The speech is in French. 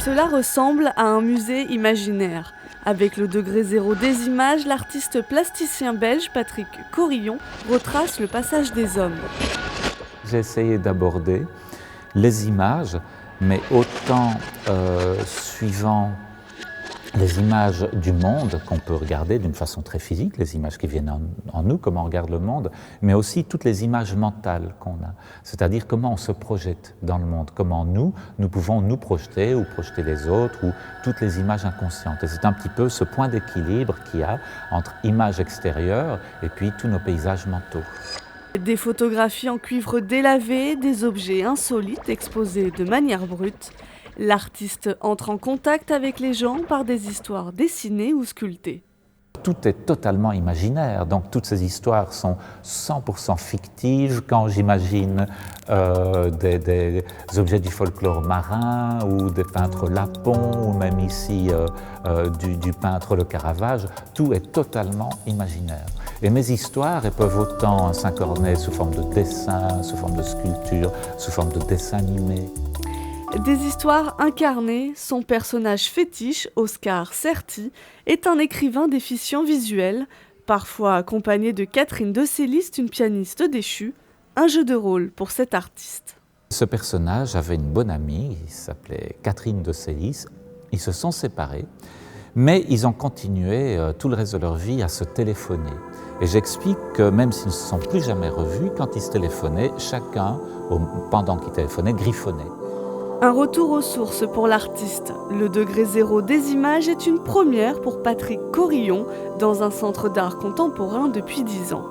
Cela ressemble à un musée imaginaire. Avec le degré zéro des images, l'artiste plasticien belge Patrick Corillon retrace le passage des hommes. J'ai essayé d'aborder les images, mais autant suivant les images du monde qu'on peut regarder d'une façon très physique, les images qui viennent en nous, comment on regarde le monde, mais aussi toutes les images mentales qu'on a, c'est-à-dire comment on se projette dans le monde, comment nous pouvons nous projeter ou projeter les autres ou toutes les images inconscientes. Et c'est un petit peu ce point d'équilibre qu'il y a entre images extérieures et puis tous nos paysages mentaux. Des photographies en cuivre délavé, des objets insolites exposés de manière brute. L'artiste entre en contact avec les gens par des histoires dessinées ou sculptées. Tout est totalement imaginaire, donc toutes ces histoires sont 100% fictives. Quand j'imagine des objets du folklore marin ou des peintres Lapon ou même ici du peintre Le Caravage, tout est totalement imaginaire. Et mes histoires, elles peuvent autant s'incarner sous forme de dessin, sous forme de sculpture, sous forme de dessin animé. Des histoires incarnées, son personnage fétiche, Oscar Certi, est un écrivain des fictions visuelles, parfois accompagné de Catherine de Célis, une pianiste déchue, un jeu de rôle pour cet artiste. Ce personnage avait une bonne amie, il s'appelait Catherine de Célis. Ils se sont séparés, mais ils ont continué tout le reste de leur vie à se téléphoner. Et j'explique que même s'ils ne se sont plus jamais revus, quand ils se téléphonaient, chacun, pendant qu'ils téléphonaient, griffonnait. Un retour aux sources pour l'artiste. Le degré zéro des images est une première pour Patrick Corillon dans un centre d'art contemporain depuis 10 ans.